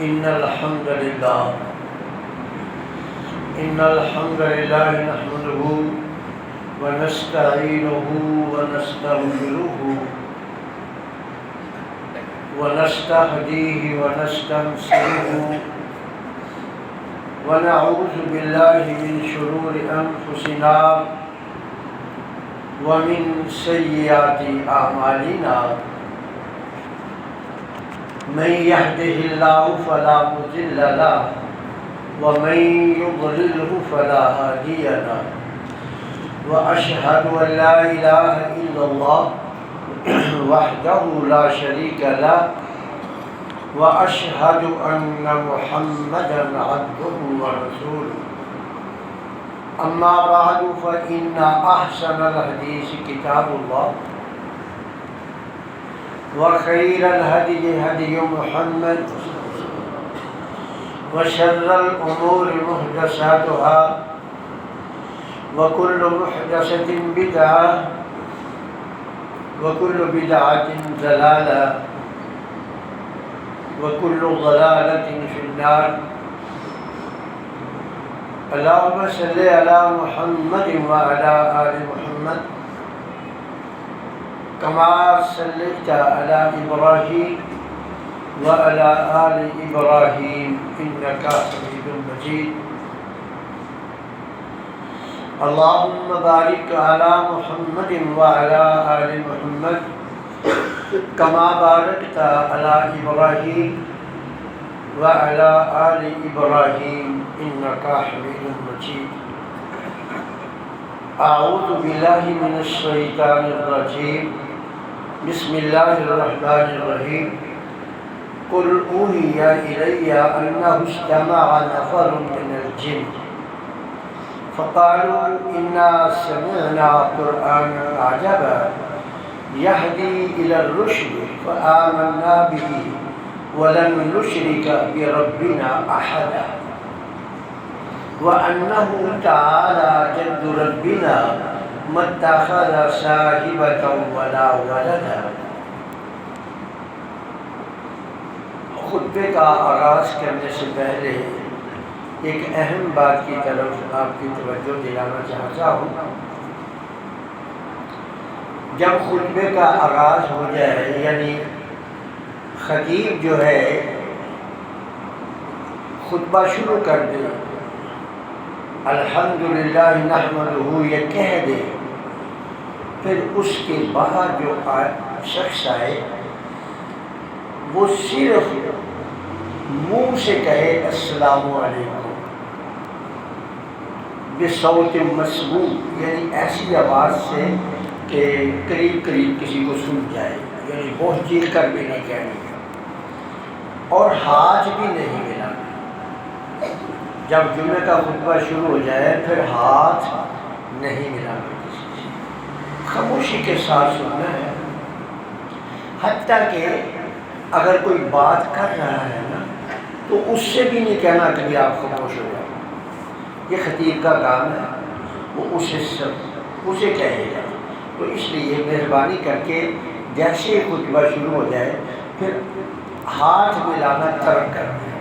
إن الحمد لله نحمده ونستعينه ونستغفره ونستهديه ونستنصره ونعوذ بالله من شرور أنفسنا ومن سيئات أعمالنا من يهده الله فلا مضل له ومن يضلله فلا هادي له وأشهد أن لا إله إلا الله وحده لا شريك له وأشهد أن محمدا عبده ورسوله أما بعد فإن أحسن الحديث كتاب الله وخير الهدي هدي محمد وشر الأمور محدثاتها وكل محدثة بدعة وكل بدعة ضلالة وكل ضلالة في النار اللهم صل على محمد وعلى آل محمد كما صليت على إبراهيم وعلى آل إبراهيم إنك حميد مجيد اللهم بارك على محمد وعلى آل محمد كما باركت على إبراهيم وعلى آل إبراهيم إنك حميد مجيد أعوذ بالله من الشيطان الرجيم بسم الله الرحمن الرحيم قل أوحي إلي أنه استمع نفر من الجن فقالوا إنا سمعنا قرآنا عجبا يهدي إلى الرشد فآمنا به ولن نشرك بربنا أحدا وأنه تعالى جد ربنا ما اتخذ صاحبة ولا ولدا۔ خطبے کا آغاز کرنے سے پہلے ایک اہم بات کی طرف آپ کی توجہ دلانا چاہتا ہوں۔ جب خطبے کا آغاز ہو جائے یعنی خطیب جو ہے خطبہ شروع کر دے، الحمدللہ نحمدہ یہ کہہ دے، پھر اس کے بعد جو شخص آئے وہ صرف منہ سے کہے السلام علیکم بصوت مسموع، یعنی ایسی آواز سے کہ قریب قریب کسی کو سن جائے، یعنی بہت چیخ کر بھی نہیں کہنی اور ہاتھ بھی نہیں ملانا۔ جب جمعے کا خطبہ شروع ہو جائے پھر ہاتھ نہیں ملانا، کسی سے خاموشی کے ساتھ سننا ہے۔ حتیٰ کہ اگر کوئی بات کر رہا ہے نا تو اس سے بھی نہیں کہنا کہ آپ خاموش ہو جائیں، یہ خطیب کا کام ہے، وہ اسے کہے گا۔ تو اس لیے مہربانی کر کے جیسے ہی خطبہ شروع ہو جائے پھر ہاتھ ملانا ترک کر دیں۔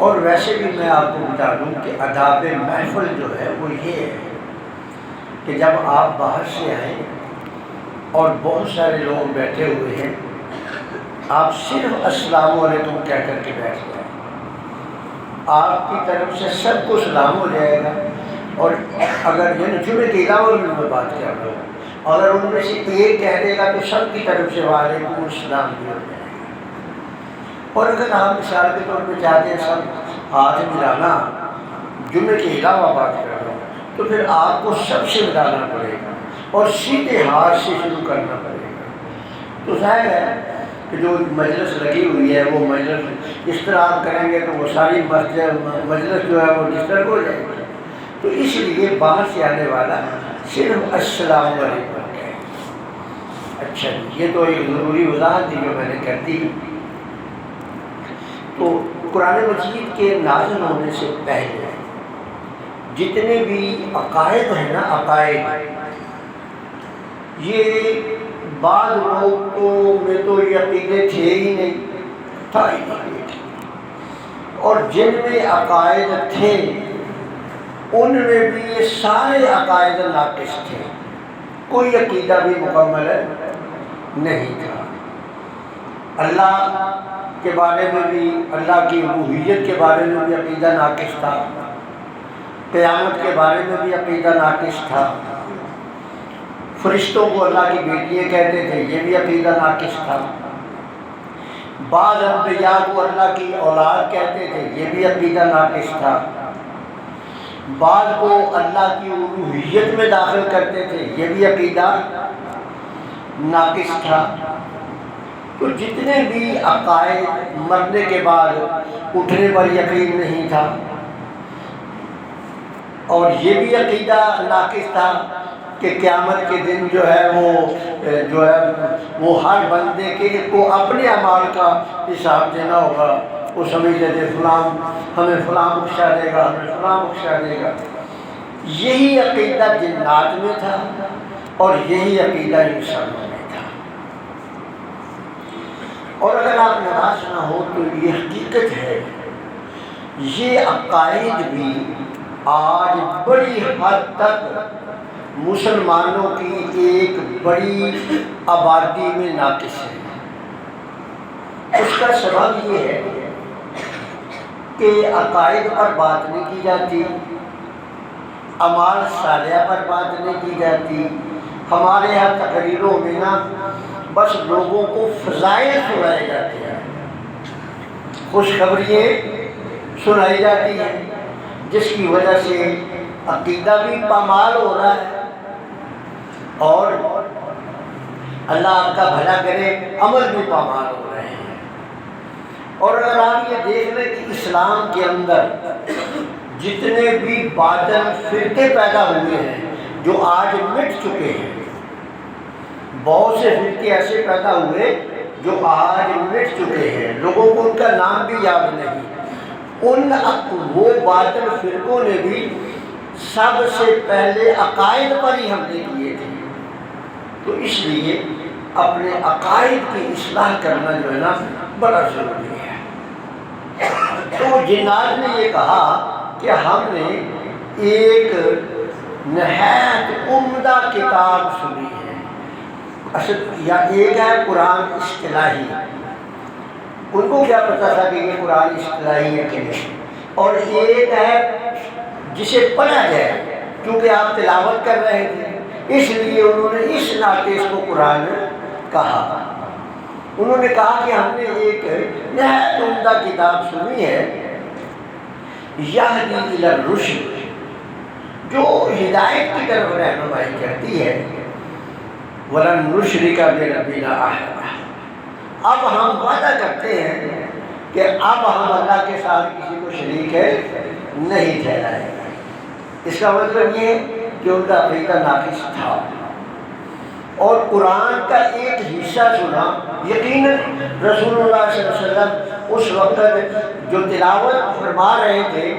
اور ویسے بھی میں آپ کو بتا دوں کہ آداب محفل جو ہے وہ یہ ہے کہ جب آپ باہر سے آئیں اور بہت سارے لوگ بیٹھے ہوئے ہیں، آپ صرف السلام علیکم کہہ کر کے بیٹھ جائیں، آپ کی طرف سے سب کو سلام ہو جائے گا۔ اور اگر یعنی جمعے کے علاوہ بھی میں بات کر رہا ہوں، اگر ان میں سے ایک کہہ دے گا تو سب کی طرف سے وعلیکم السلام بھی ہو جائے گا۔ اور اگر آپ مثال کے طور پہ چاہتے ہیں سب ہاتھ ملانا، جمعے کے علاوہ بات کر رہا ہوں، تو پھر آپ کو سب سے ملانا پڑے گا اور سیدھے ہاتھ سے شروع کرنا پڑے گا۔ تو ظاہر ہے کہ جو مجلس لگی ہوئی ہے وہ مجلس اس طرح آپ کریں گے تو وہ ساری مجلس جو ہے وہ ڈسٹرب ہو جائے گی۔ تو اس لیے باہر سے آنے والا صرف السلام علیکم کہے۔ اچھا یہ تو ایک ضروری وضاحت تھی جو میں نے کر دی۔ تو قرآن مجید کے نازل ہونے سے پہلے جتنے بھی عقائد ہیں نا، عقائد یہ بعض لوگوں میں تو یہ عقیدے تھے ہی نہیں، تھا ہی نہیں۔ اور جن میں عقائد تھے ان میں بھی یہ سارے عقائد ناقص تھے، کوئی عقیدہ بھی مکمل نہیں تھا۔ اللہ کے بارے میں بھی، اللہ کی الوہیت کے بارے میں بھی عقیدہ ناقص تھا، قیامت کے بارے میں بھی عقیدہ ناقص تھا، فرشتوں کو اللہ کی بیٹیاں کہتے تھے، یہ بھی عقیدہ ناقص تھا، بعض انبیاء کو اللہ کی اولاد کہتے تھے، یہ بھی عقیدہ ناقص تھا، بعض کو اللہ کی الوہیت میں داخل کرتے تھے، یہ بھی عقیدہ ناقص تھا۔ تو جتنے بھی عقائد، مرنے کے بعد اٹھنے پر یقین نہیں تھا، اور یہ بھی عقیدہ ناقص تھا کہ قیامت کے دن جو ہے وہ ہر بندے کے کو اپنے اعمال کا حساب دینا ہوگا، وہ سمجھتے تھے فلاں ہمیں فلاں بخشا دے گا، ہمیں فلاں بخشا دے گا۔ یہی عقیدہ جنات میں تھا اور یہی عقیدہ انسانوں میں تھا۔ اور اگر آپ ناراض نہ ہو تو یہ حقیقت ہے، یہ عقائد بھی آج بڑی حد تک مسلمانوں کی ایک بڑی آبادی میں ناقص ہے۔ اس کا سبب یہ ہے کہ عقائد پر بات نہیں کی جاتی، اعمال صالحہ پر بات نہیں کی جاتی۔ ہمارے یہاں تقریروں میں نا بس لوگوں کو فضائل سنائے جاتے ہیں، خوشخبریاں سنائی جاتی ہیں، جس کی وجہ سے عقیدہ بھی پامال ہو رہا ہے اور اللہ آپ کا بھلا کرے عمل بھی پامال ہو رہے ہیں۔ اور اگر آپ یہ دیکھ لیں کہ اسلام کے اندر جتنے بھی باطل فرقے پیدا ہوئے ہیں جو آج مٹ چکے ہیں، بہت سے فرقے ایسے پیدا ہوئے جو آج مٹ چکے ہیں، لوگوں کو ان کا نام بھی یاد نہیں۔ وہ باطل فرقوں نے بھی سب سے پہلے عقائد پر ہی حملے کیے تھے، تو اس لیے اپنے عقائد کی اصلاح کرنا جو ہے نا بڑا ضروری ہے۔ تو جنات نے یہ کہا کہ ہم نے ایک نہایت عمدہ کتاب سنی ہے، یا ایک ہے قرآن اصطلاحی، ان کو کیا پتا تھا کہ یہ قرآن اصطلاحی ہے کہ نہیں، اور ایک ہے جسے پڑھا جائے، کیونکہ آپ تلاوت کر رہے تھے اس لیے انہوں نے اس ناطے اس کو قرآن کہا۔ انہوں نے کہا کہ ہم نے ایک نہایت عمدہ کتاب سنی ہے، یہدی الی الرشد، جو ہدایت کی طرف رہنمائی کرتی ہے، وَلَن نُشْرِكَ بِرَبِّنَا أَحَدًا، اب ہم وعدہ کرتے ہیں کہ اب ہم اللہ کے ساتھ کسی کو شریک نہیں ٹھہرائیں گے۔ اس کا مطلب یہ ہے کہ ان کا عقیدہ ناقص تھا، اور قرآن کا ایک حصہ سنا، یقیناً رسول اللہ صلی اللہ علیہ وسلم اس وقت جو تلاوت فرما رہے تھے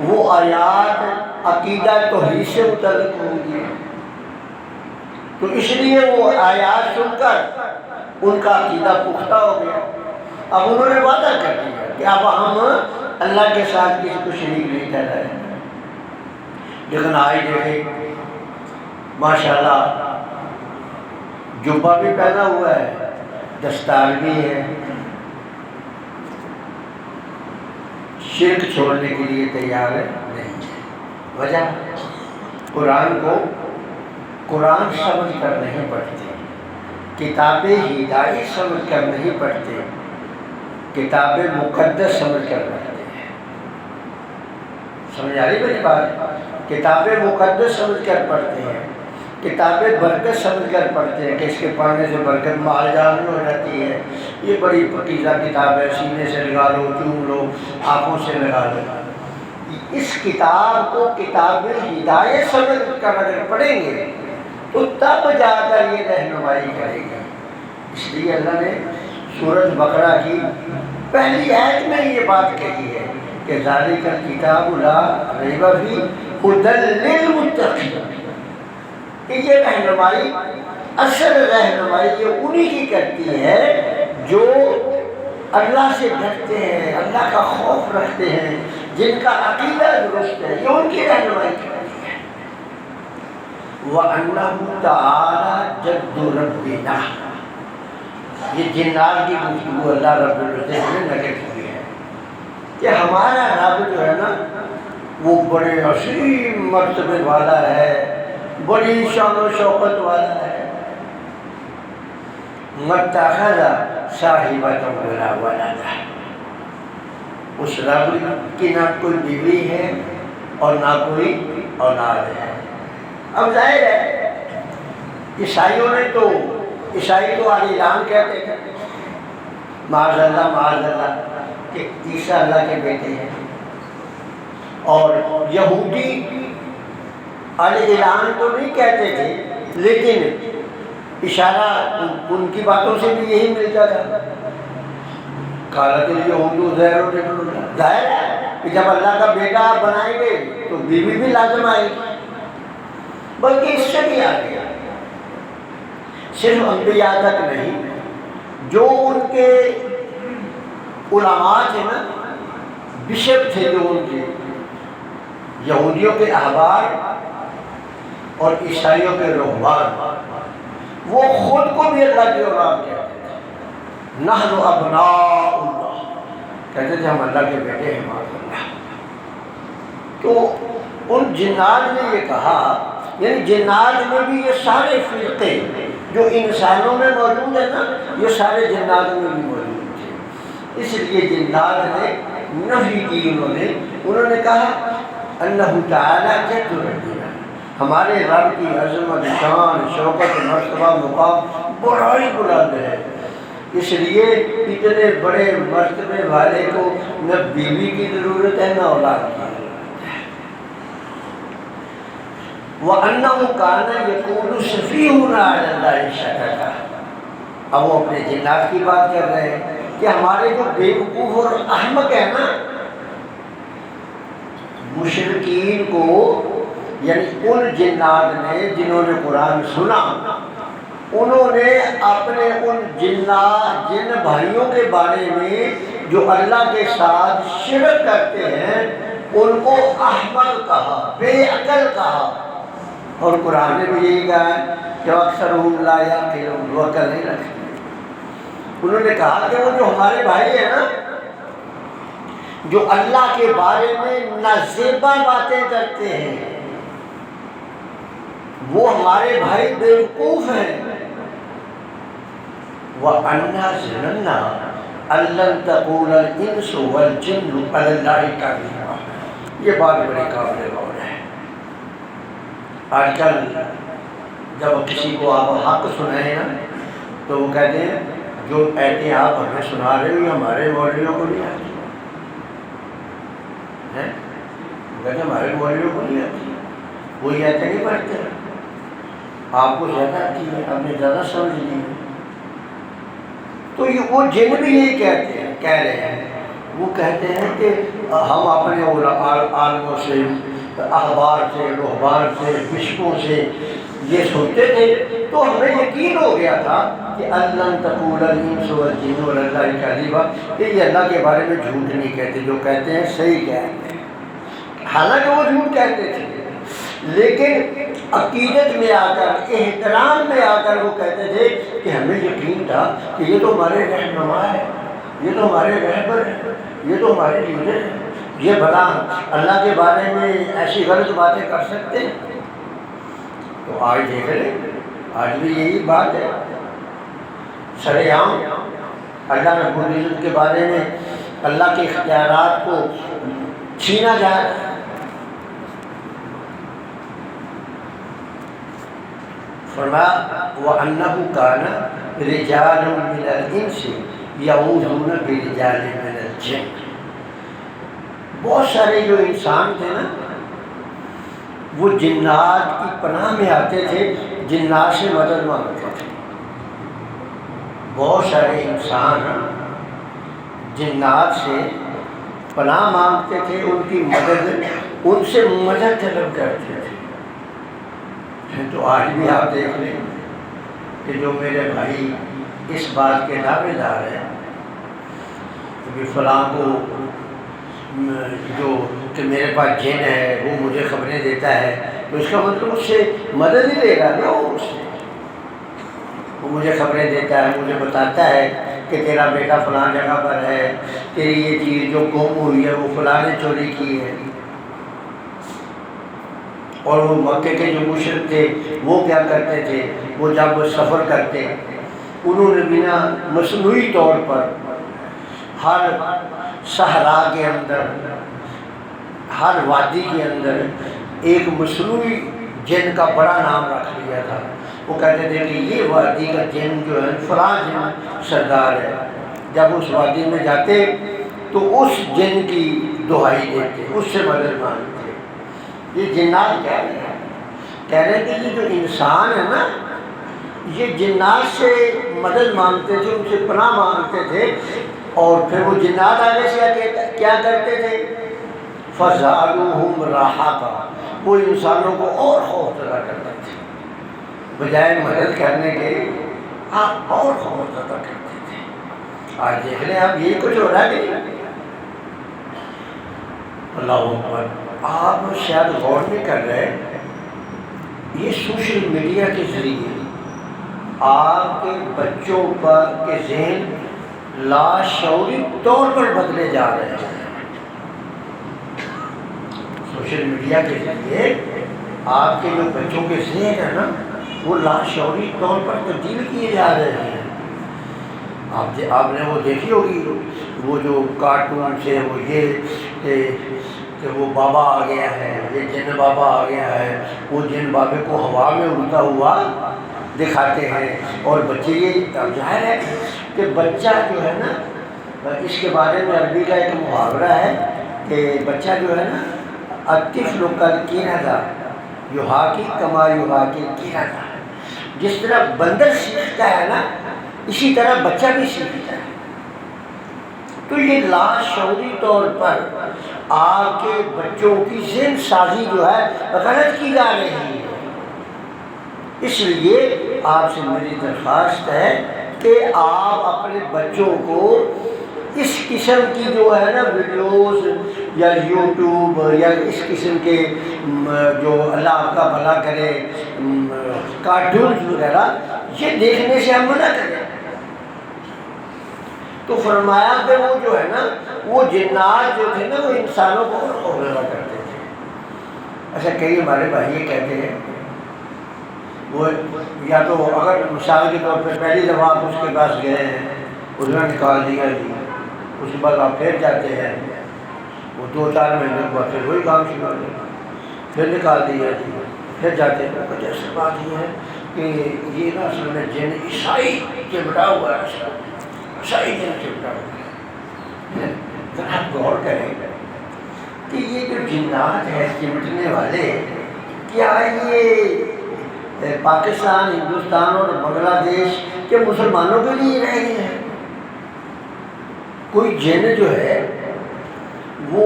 وہ آیات عقیدہ توحید سے متعلق ہوں گی، تو اس لیے وہ آیات سن کر ان کا عقیدہ پختہ ہو گیا۔ اب انہوں نے وعدہ کر دیا کہ اب ہم اللہ کے ساتھ کسی کو شریک نہیں ٹھہرائیں گے۔ لیکن آج دیکھیں ماشاءاللہ جبہ بھی پہنا ہوا ہے، دستار بھی ہے، شرک چھوڑنے کے لیے تیار نہیں ہے۔ وجہ قرآن کو قرآن سمجھ کر نہیں پڑھتے، کتاب ہدایت سمجھ کر نہیں پڑھتے، کتاب مقدس سمجھ کر پڑھتے ہیں۔ سمجھ آ رہی میری بات؟ کتاب مقدس سمجھ کر پڑھتے ہیں، کتاب برکت سمجھ کر پڑھتے ہیں کہ اس کے پڑھنے سے برکت مال جال میں ہو جاتی ہے، یہ بڑی پکیزہ کتاب ہے، سینے سے لگا لو، چوم لو، آنکھوں سے لگا لو۔ اس کتاب کو کتاب ہدایت سمجھ کر اگر پڑھیں گے تو تب جا کر یہ رہنمائی کرے گا۔ اس لیے اللہ نے سورۃ بقرہ کی پہلی آیت میں یہ بات کہی ہے کہ ذالک الکتاب لا ریب فیہ ھدی للمتقین، کہ یہ رہنمائی، اصل رہنمائی یہ انہی کی کرتی ہے جو اللہ سے ڈرتے ہیں، اللہ کا خوف رکھتے ہیں، جن کا عقیدہ درست ہے، یہ ان کی رہنمائی کرتی ہے۔ وَأَنَّهُ تَعَالَى جَدُّ رَبِّنَا، یہ جنات کی گفتگو اللہ رب العزت نے نقل کی ہے کہ ہمارا رب جو ہے نا وہ بڑے عظیم مرتبے والا ہے، بڑی شان و شوکت والا ہے۔ مَتَّخَذَ صَاحِبَةً وَلَا وَلَدًا، اس رب کی نہ کوئی بیوی ہے اور نہ کوئی اولاد ہے۔ اب ظاہر ہے عیسائیوں نے تو، عیسائی تو اعلان کہتے ہیں معاذ اللہ کہ عیسیٰ اللہ کے بیٹے ہیں، اور یہودی اعلان تو نہیں کہتے تھے، لیکن اشارہ ان کی باتوں سے بھی یہی ملتا تھا۔ قالت الیہود عزیر ابن اللہ، ظاہر ہے کہ جب اللہ کا بیٹا آپ بنائیں گے تو بیوی بھی لازم آئے گی، بلکہ اس سے بھی آگے صرف انبیاء تک نہیں، جو ان کے علماء تھے نا، بشپ تھے جو ان کے یہودیوں کے احبار اور عیسائیوں کے رہبان، وہ خود کو بھی اللہ کی اولاد کہتے تھے۔ نحن ابناء اللہ، کہتے تھے ہم اللہ کے بیٹے ہیں معاذ اللہ۔ تو ان جنات نے یہ کہا، یعنی جنات میں بھی یہ سارے فرقے جو انسانوں میں موجود ہیں نا، یہ سارے جنات میں بھی موجود تھے۔ اس لیے جنات نے نفی کی، انہوں نے کہا انہ تعالی جد ربنا، ہمارے رب کی عظمت، شان، شوکت، مرتبہ، مقام بڑا ہی بلند ہے، اس لیے اتنے بڑے مرتبے والے کو نہ بیوی کی ضرورت ہے نہ اولاد کی۔ وَأَنَّهُ كَانَ يَقُولُ سَفِيهُنَا عَلَى اللَّهِ شَطَطًا، اب وہ اپنے جنات کی بات کر رہے ہیں کہ ہمارے جو بے وقوف اور احمق ہے نا، مشرکین کو، یعنی ان جنات نے جنہوں نے قرآن سنا، انہوں نے اپنے ان جن بھائیوں کے بارے میں جو اللہ کے ساتھ شرک کرتے ہیں ان کو احمق کہا، بے عقل کہا، اور قرآن نے بھی یہی کہا ہے کہ اکثرهم لا یعقلون، وہ عقل نہیں رکھتے۔ انہوں نے کہا کہ وہ جو ہمارے بھائی ہیں نا، جو اللہ کے بارے میں نازیبا باتیں کرتے ہیں، وہ ہمارے بھائی بیوقوف ہیں۔ وَأَنَّا ظَنَنَّا أَن لَّن تَقُولَ الْإِنسُ وَالْجِنُّ عَلَى اللَّهِ كَذِبًا، یہ بات بڑی قابل غور ہے۔ آج کل جب کسی کو آپ حق سنائیں نا تو وہ کہتے ہیں جو ایتیں آپ ہمیں سنا رہے ہو یہ ہمارے مولویوں کو نہیں آتی ہیں، وہ کہتے ہیں ہمارے مولویوں کو نہیں آتی، وہ یہ ایتیں نہیں پڑھتے، آپ کو زیادہ آتی ہے، آپ نے زیادہ سمجھ لی ہے۔ تو یہ وہ جن بھی یہی کہہ رہے ہیں، وہ کہتے ہیں کہ ہم اپنے عالموں سے، احبار سے، رہبان سے، بشپوں سے یہ سنتے تھے تو ہمیں یقین ہو گیا تھا کہ لن تقول الانس والجن علی اللہ کذبا، کہ یہ اللہ کے بارے میں جھوٹ نہیں کہتے، جو کہتے ہیں صحیح کہتے ہیں۔ حالانکہ وہ جھوٹ کہتے تھے، لیکن عقیدت میں آ کر، احترام میں آ کر وہ کہتے تھے کہ ہمیں یقین تھا کہ یہ تو ہمارے رہنما ہے، یہ تو ہمارے رہبر ہے، یہ تو ہمارے لیڈر ہے، یہ بھلا اللہ کے بارے میں ایسی غلط باتیں کر سکتے ہیں۔ تو آج دیکھ لیں، آج بھی یہی بات ہے، سر عام اللہ رب العزت کے بارے میں اللہ کے اختیارات کو چھینا جا رہا ہے۔ فرمایا وَأَنَّهُ كَانَ رِجَالٌ مِّنَ الْإِنسِ يَعُوذُونَ بِرِجَالٍ مِّنَ الْجِنِّ، بہت سارے جو انسان تھے نا وہ جنات کی پناہ میں آتے تھے، جنات سے مدد مانگتے تھے۔ بہت سارے انسان جنات سے پناہ مانگتے تھے، ان کی مدد، ان سے مدد طلب کرتے تھے۔ تو آج بھی آپ دیکھ لیں کہ جو میرے بھائی اس بات کے دعوے دار ہیں کہ فلاں کو جو کہ میرے پاس جن ہے وہ مجھے خبریں دیتا ہے، تو اس کا مطلب اس سے مدد ہی لے رہا نا، وہ مجھے خبریں دیتا ہے، مجھے بتاتا ہے کہ تیرا بیٹا فلاں جگہ پر ہے، تیری یہ چیز جو گم ہوئی ہے وہ فلاں نے چوری کی ہے۔ اور وہ مکے کے جو مشرک تھے وہ کیا کرتے تھے، وہ جب سفر کرتے انہوں نے بنا مصنوعی طور پر ہر صحرا کے اندر، ہر وادی کے اندر ایک مصنوعی جن کا بڑا نام رکھ لیا تھا۔ وہ کہتے تھے کہ یہ وادی کا جن جو ہے فلاں جن سردار ہے۔ جب اس وادی میں جاتے تو اس جن کی دہائی دیتے، اس سے مدد مانگتے۔ یہ جنات کہہ رہے ہیں کہ یہ جو انسان ہے نا، یہ جنات سے مدد مانگتے تھے، ان سے پناہ مانگتے تھے، اور پھر وہ جنات آگے سے کیا کرتے تھے، فَزَادُوهُمْ رَهَقًا، وہ انسانوں کو اور خوف زدہ کرتے تھے، بجائے مدد کرنے کے آپ اور خوف زدہ کرتے تھے۔ آج دیکھ لیں آپ، یہ کچھ ہو رہا ہے کہ اللہ اکبر۔ آپ شاید غور نہیں کر رہے، یہ سوشل میڈیا کے ذریعے آپ کے بچوں پر کے ذہن لاشعوری طور پر بدلے جا رہے ہیں۔ سوشل میڈیا کے ذریعے آپ کے جو بچوں کے ذہن ہیں نا، وہ لاشعوری طور پر تبدیل کیے جا رہے ہیں۔ آپ نے وہ دیکھی ہوگی، وہ جو کارٹون سے وہ یہ کہ وہ بابا آ گیا ہے، یہ جن بابا آ گیا ہے، وہ جن بابے کو ہوا میں اڑتا ہوا دکھاتے ہیں، اور بچے یہ اب ظاہر ہے کہ بچہ جو ہے نا، اس کے بارے میں عربی کا ایک محاورہ ہے کہ بچہ جو ہے نا، الطفل کالقردہ یحاکی کما یحاکی القردہ، جس طرح بندر سیکھتا ہے نا، اسی طرح بچہ بھی سیکھتا ہے۔ تو یہ لاشعوری طور پر آپ کے بچوں کی ذہن سازی جو ہے غلط کی جا رہی ہے۔ اس لیے آپ سے میری درخواست ہے کہ آپ اپنے بچوں کو اس قسم کی جو ہے نا ویڈیوز یا یوٹیوب یا اس قسم کے جو اللہ آپ کا بھلا کرے کارٹونز وغیرہ، یہ دیکھنے سے ہم منع کریں۔ تو فرمایا کہ وہ جو ہے نا، وہ جنات جو تھے نا، وہ انسانوں کو خوفزدہ کرتے تھے۔ اچھا، کئی ہمارے بھائی یہ کہتے ہیں، وہ یا تو اگر مثال کے طور پہ پہلی دفعہ آپ اس کے پاس گئے ہیں، اس نے نکال دیا جی، اس کے بعد آپ پھر جاتے ہیں، وہ 2-4 مہینے کے بعد پھر وہی کام شروع ہو جائے، پھر نکال دیا جی، پھر جاتے ہیں۔ کچھ ایسی بات یہ ہے کہ یہ نا اصل میں جن عیسائی چمٹا ہوا ہے، عیسائی جن چمٹا ہوا ہے۔ ذرا آپ غور کریں کہ یہ جو جنات ہیں چمٹنے والے، کیا یہ پاکستان، ہندوستان اور بنگلہ دیش کے مسلمانوں کے لیے رہ گئے ہیں؟ کوئی جن جو ہے وہ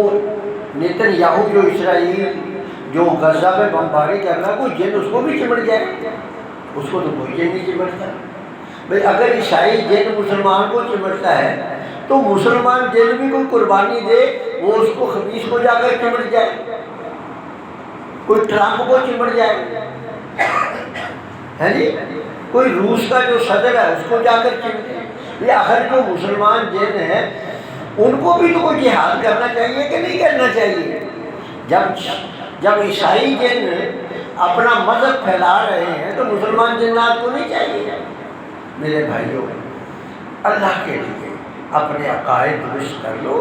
نیتن یاہو جو اسرائیل جو غزہ پہ بمباری کر رہا ہے، کوئی جن اس کو بھی چمٹ جائے؟ اس کو تو کوئی جن نہیں چمٹتا۔ بھئی اگر عیسائی جن مسلمان کو چمٹتا ہے تو مسلمان جن بھی کوئی قربانی دے، وہ اس کو خبیث کو جا کر چمٹ جائے، کوئی ٹرمپ کو چمٹ جائے، ہے جی، کوئی روس کا جو صدر ہے اس کو جا کر چمٹے۔ یہ آخر جو مسلمان جن ہیں ان کو بھی تو کوئی جہاد کرنا چاہیے کہ نہیں کرنا چاہیے؟ جب عیسائی جن اپنا مذہب پھیلا رہے ہیں تو مسلمان جنات کو نہیں چاہیے؟ میرے بھائیوں، اللہ کے لیے اپنے عقائد درست کر لو،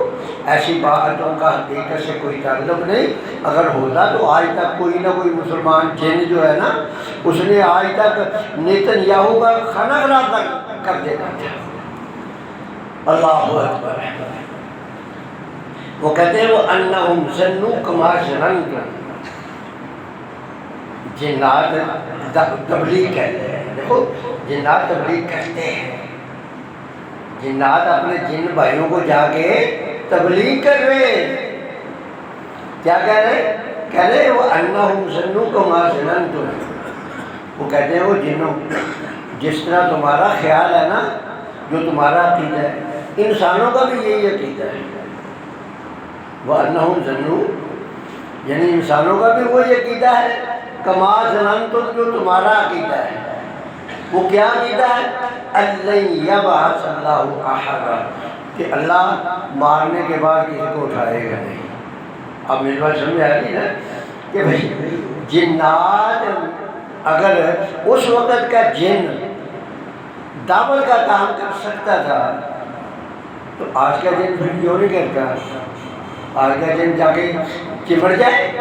ایسی باتوں کا حقیقت سے کوئی تعلق نہیں۔ اگر ہوتا تو آج تک کوئی نہ کوئی مسلمان جن جو ہے نا، اس نے آج تک نیتن یاہو کا کھانا خراب کر دینا تھا۔ اللہ اکبر۔ وہ کہتے ہیں وہ انہم ظنوا کما ظننتم، جنات تبلیغ کرتے ہیں۔ دیکھو، جنات تبلیغ کرتے ہیں، جنات اپنے جن بھائیوں کو جا کے تبلیغ کر رہے ہیں۔ کیا کہہ رہے؟ کہہ رہے وہ انہم ظنوا کما ظننتم، وہ کہتے ہیں وہ جنوں، جس طرح تمہارا خیال ہے نا، جو تمہارا عقیدہ ہے، انسانوں کا بھی یہی عقیدہ ہے، وَأَنَّهُمْ ظَنُّوا، یعنی انسانوں کا بھی وہی عقیدہ ہے کما ظننتم، جو تمہارا عقیدہ ہے۔ وہ کیا عقیدہ ہے؟ أَلَّن يَبْعَثَ اللَّهُ أَحَدًا، کہ اللہ مارنے کے بعد کسی کو اٹھائے گا نہیں۔ اب میری بات سمجھ آ رہی ہے کہ بھائی جنات، اگر اس وقت کا جن دعوت کا کام کر سکتا تھا تو آج کا جن پھر کیوں نہیں کرتا؟ آج کا جن جا کے چمڑ جائے۔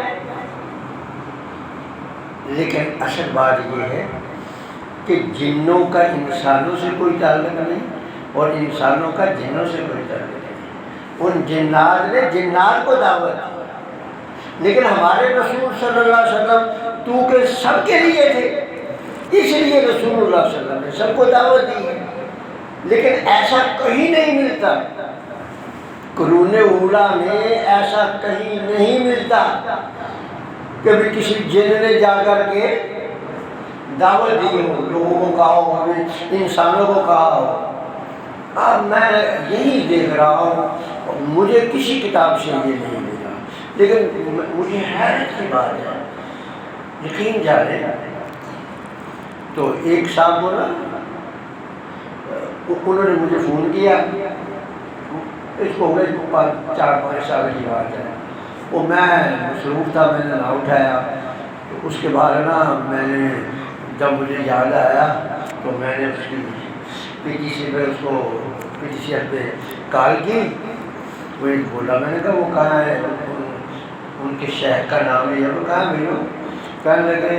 لیکن اصل بات یہ ہے کہ جنوں کا انسانوں سے کوئی تعلق نہیں اور انسانوں کا جنوں سے کوئی تعلق نہیں۔ ان جنات نے جنات کو دعوت دی، لیکن ہمارے رسول صلی اللہ علیہ وسلم تو کہ سب کے لیے تھے، اس لیے رسول اللہ صلی اللہ علیہ وسلم نے سب کو دعوت دی ہے۔ لیکن ایسا کہیں نہیں ملتا، قرون اولیٰ میں ایسا کہیں نہیں ملتا کہ بھی کسی جن نے جا کر کے دعوت دی ہو، لوگوں کو کہا ہو، انسانوں کو کہا ہو۔ اب میں یہی دیکھ رہا ہوں، مجھے کسی کتاب سے یہ نہیں ملا، لیکن مجھے حیرت کی بات ہے، یقین جانے تو ایک صاحب بولا، انہوں نے مجھے فون کیا، اس کو ہو گئے 4-5 سال کی بات ہے، وہ میں مصروف تھا، میں نے نہ اٹھایا۔ تو اس کے بعد نا میں نے جب مجھے یاد آیا تو میں نے اس کی پی ٹی سی پہ اس کو پی ٹی سی پہ کال کی، وہ ایک بولا، میں نے کہا وہ کہاں ہے، ان کے شیخ کا نام ہے، وہ کہاں ملو؟ کہنے لگے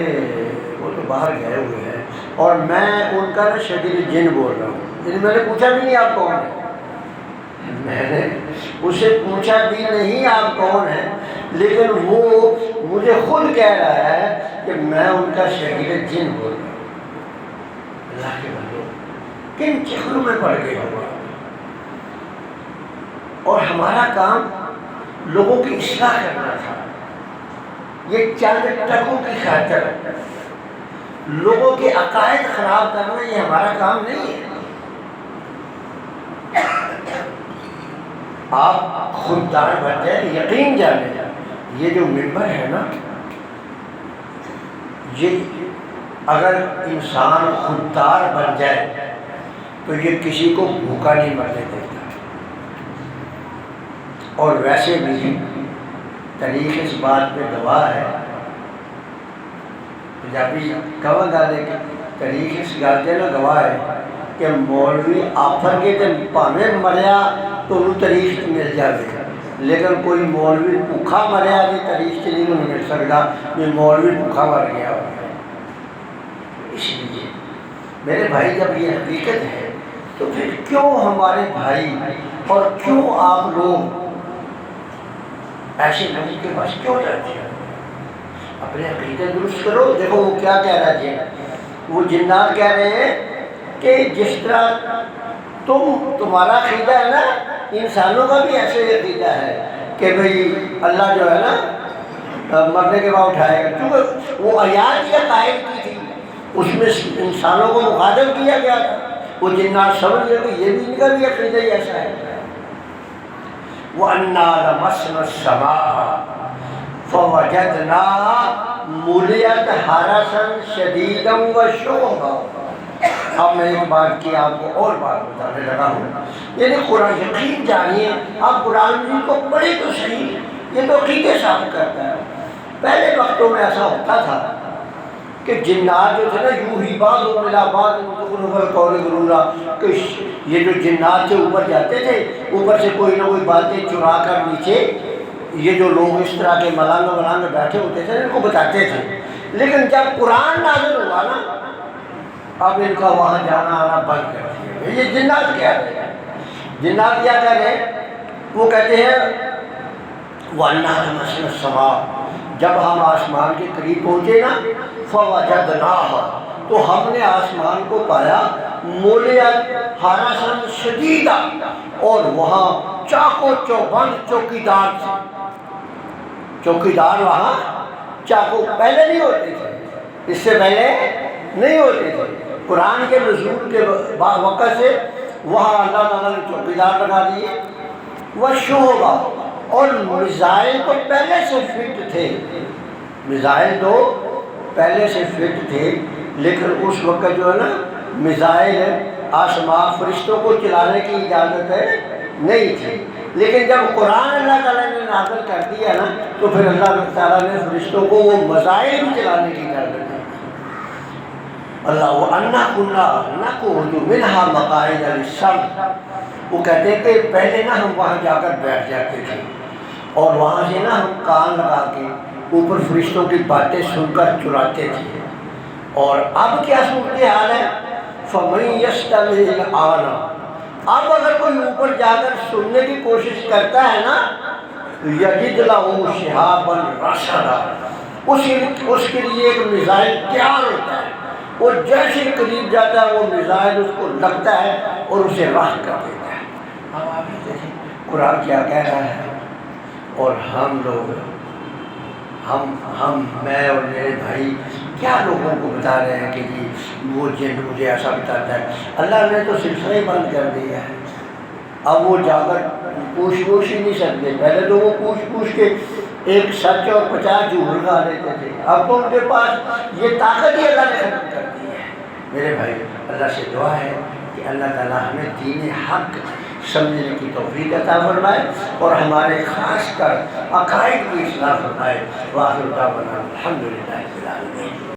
وہ تو باہر گئے ہوئے ہیں، اور میں ان کا نا شدید جن بول رہا ہوں۔ یعنی میں نے پوچھا بھی نہیں آپ کون ہیں، میں نے اسے پوچھا بھی نہیں آپ کون ہیں، لیکن وہ مجھے خود کہہ رہا ہے کہ میں ان کا شدید جن بول رہا ہوں۔ اللہ کے بندو، کن چکروں میں پڑ گئے ہوا، اور ہمارا کام لوگوں کی اصلاح کرنا تھا۔ یہ چند ٹکوں کی خاطر لوگوں کے عقائد خراب کرنا یہ ہمارا کام نہیں ہے۔ آپ خوددار بن جائیں، یقین جانے یہ جو ممبر ہے نا، یہ اگر انسان خوددار بن جائے تو یہ کسی کو بھوکا نہیں مرنے دیتا۔ اور ویسے بھی تاریخ اس بات پہ گواہ ہے، پنجابی کہاں گالے کی تاریخ اس گالتے نا گواہ ہے کہ مولوی آفر کے دن پاویں مریا تو انہوں تاریخ مل جائے، لیکن کوئی مولوی بھوکا مریا کی تاریخ سے نہیں مل سکتا کہ مولوی بھوکا مر گیا۔ اس لیے میرے بھائی جب یہ حقیقت ہے تو پھر کیوں ہمارے بھائی اور کیوں آپ لوگ ایسے لوگوں کے پاس کیوں جاتے ہیں؟ اپنے عقیدے درست کرو۔ دیکھو وہ کیا کہہ رہا ہے، وہ جنات کہہ رہے ہیں کہ جس طرح تمہارا عقیدہ ہے نا، انسانوں کا بھی ایسے عقیدہ ہے کہ بھئی اللہ جو ہے نا مرنے کے بعد اٹھائے گا، کیونکہ وہ آیات یہ قائل کی تھی، اس میں انسانوں کو مخاطب کیا گیا تھا۔ وہ جنات سمجھ گئے کہ یہ بھی ان کا بھی عقیدہ ہی ایسا ہے۔ وَأَنَّا لَمَسْنَا السَّمَاءَ فَوَجَدْنَاهَا مُلِئَتْ حَرَسًا شَدِيدًا وَشُهُبًا۔ اب میں ایک بات کی آپ کو اور بات بتانے لگا ہوں، یعنی قرآن یقین جانیے، آپ قرآن مجید کو پڑھیں تو صحیح، یہ تو عقیدے ثابت کرتا ہے۔ پہلے وقتوں میں ایسا ہوتا تھا کہ جنات جو تھے نا، یوں ہی بعض و ملا بعض قول غرورا، کہ یہ جو جنات سے اوپر جاتے تھے، اوپر سے کوئی نہ کوئی باتیں چرا کر نیچے یہ جو لوگ اس طرح کے ملانگ ملانگ بیٹھے ہوتے تھے ان کو بتاتے تھے۔ لیکن جب قرآن نازل ہوا نا، اب ان کا وہاں جانا آنا بند کر دیا۔ یہ جنات کیا ہے، جنات کیا کہہ رہے ہیں؟ وہ کہتے ہیں وَأَنَّا لَمَسْنَا السَّمَاءَ، جب ہم آسمان کے قریب پہنچے نا، فَوَجَدْنَاهَا، تو ہم نے آسمان کو پایا مُلِئَتْ حَرَسًا شَدِيدًا، اور وہاں چاقو چوبند چوکیدار تھے۔ چوکیدار وہاں چاقو پہلے نہیں ہوتے تھے، اس سے پہلے نہیں ہوتے تھے۔ قرآن کے نزول کے وقت سے وہاں اللہ تعالیٰ نے چوکیدار لگا دیے۔ وشوبہ، اور میزائل تو پہلے سے فٹ تھے، میزائل تو پہلے سے فٹ تھے، لیکن اس وقت جو ہے نا میزائل آسمان فرشتوں کو چلانے کی اجازت نہیں تھی، لیکن جب قرآن اللہ تعالیٰ نے نازل کر دیا نا تو پھر اللہ تعالیٰ نے فرشتوں کو وہ میزائل بھی چلانے کی اجازت دی۔ اللہ وَأَنَّا كُنَّا نَقْعُدُ مِنْهَا مَقَاعِدَ لِلسَّمْعِ، وہ کہتے ہیں کہ پہلے نا ہم وہاں جا کر بیٹھ جاتے تھے اور وہاں سے نا ہم کان لگا کے اوپر فرشتوں کی باتیں سن کر چراتے تھے۔ اور اب کیا صورتحال ہے؟ فَمَن يَسْتَمِعِ الْآنَ، اب اگر کوئی اوپر جا کر سننے کی کوشش کرتا ہے نا یَجِدْ لَهُ شِهَابًا رَصَدًا، اس کے لیے ایک میزائل تیار ہوتا ہے، وہ جیسے قریب جاتا ہے وہ میزائل اس کو لگتا ہے اور اسے راہ کر دیتا ہے۔ اب آپ یہ دیکھیں قرآن کیا کہہ رہا ہے، اور ہم لوگ میں اور میرے بھائی کیا لوگوں کو بتا رہے ہیں کہ جی وہ جن مجھے ایسا بتاتا ہے۔ اللہ نے تو سلسلہ ہی بند کر دیا ہے، اب وہ جا کر پوچھ ہی نہیں سکتے۔ پہلے تو وہ پوچھ کے ایک سچ اور 50 جھوٹ لگا لیتے تھے، اب تو ان کے پاس یہ طاقت ہی اللہ نے ختم کر دی ہے۔ میرے بھائی اللہ سے دعا ہے کہ اللہ تعالیٰ ہمیں دین حق سمجھنے کی توفیق عطا فرمائے اور ہمارے خاص کر عقائد کی اصلاح فرمائے۔ وآخر دعوانا الحمدللہ رب العالمین۔